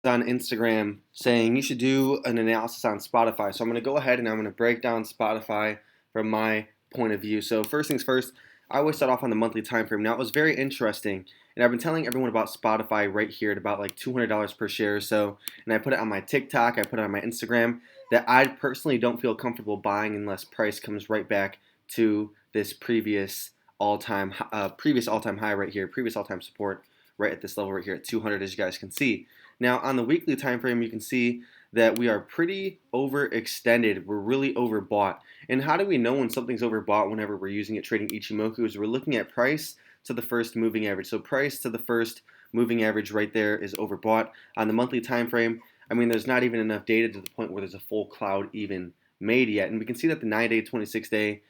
On Instagram saying you should do an analysis on Spotify. So I'm going to go ahead and I'm going to break down Spotify from my point of view. So first things first, I always start off on the monthly time frame. Now it was very interesting, and I've been telling everyone about Spotify right here at about like $200 per share or so. And I put it on my TikTok, I put it on my Instagram that I personally don't feel comfortable buying unless price comes right back to this previous all-time high right here, previous all-time support right at this level right here at 200, as you guys can see. Now on the weekly time frame, you can see that we are pretty overextended. We're really overbought. And how do we know when something's overbought whenever we're using it trading Ichimoku? Is we're looking at price to the first moving average. So price to the first moving average right there is overbought. On the monthly time frame, I mean, there's not even enough data to the point where there's a full cloud even made yet. And we can see that the 9-day, 26-day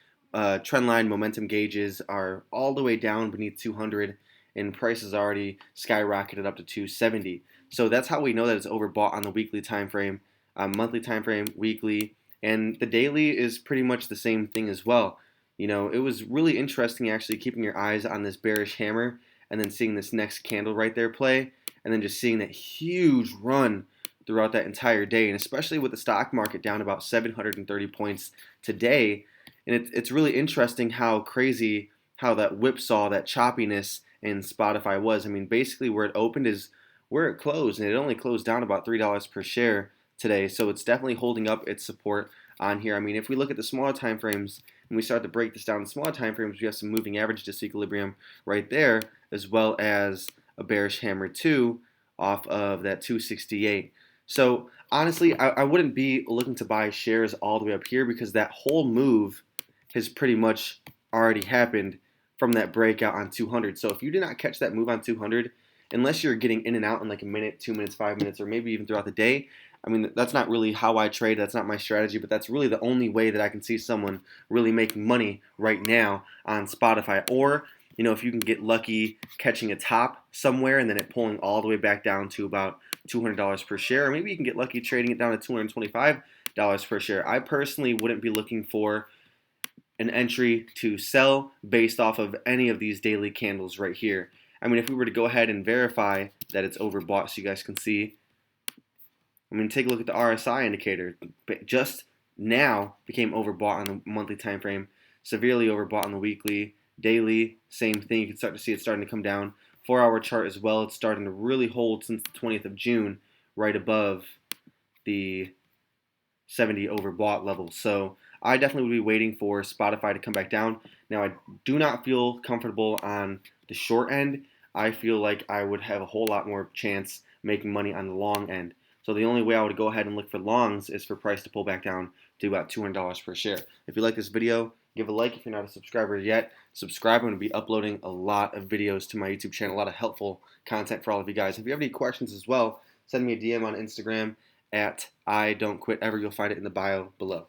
trend line momentum gauges are all the way down beneath 200, and prices already skyrocketed up to 270. So that's how we know that it's overbought on the weekly time frame, monthly time frame, weekly, and the daily is pretty much the same thing as well. You know, it was really interesting actually keeping your eyes on this bearish hammer and then seeing this next candle right there play, and then just seeing that huge run throughout that entire day, and especially with the stock market down about 730 points today. And it's really interesting how crazy how that whipsaw, that choppiness in Spotify was. I mean, basically where it opened is where it closed, and it only closed down about $3 per share today. So it's definitely holding up its support on here. I mean, if we look at the smaller time frames and we start to break this down in smaller time frames, we have some moving average disequilibrium right there, as well as a bearish hammer 2 off of that 268. So honestly, I wouldn't be looking to buy shares all the way up here because that whole move has pretty much already happened from that breakout on 200. So if you did not catch that move on 200, unless you're getting in and out in like a minute, 2 minutes, 5 minutes, or maybe even throughout the day, I mean, that's not really how I trade. That's not my strategy, but that's really the only way that I can see someone really making money right now on Spotify. Or, you know, if you can get lucky catching a top somewhere and then it pulling all the way back down to about $200 per share, or maybe you can get lucky trading it down to $225 per share. I personally wouldn't be looking for an entry to sell based off of any of these daily candles right here. I mean, if we were to go ahead and verify that it's overbought so you guys can see, I mean, take a look at the RSI indicator. Just now became overbought on the monthly time frame, severely overbought on the weekly, daily, same thing. You can start to see it starting to come down. 4-hour chart as well, it's starting to really hold since the 20th of June, right above the 70 overbought level. So I definitely would be waiting for Spotify to come back down. Now, I do not feel comfortable on the short end. I feel like I would have a whole lot more chance making money on the long end. So the only way I would go ahead and look for longs is for price to pull back down to about $200 per share. If you like this video, give a like. If you're not a subscriber yet, subscribe. I'm going to be uploading a lot of videos to my YouTube channel, a lot of helpful content for all of you guys. If you have any questions as well, send me a DM on Instagram at I don't quit ever. You'll find it in the bio below.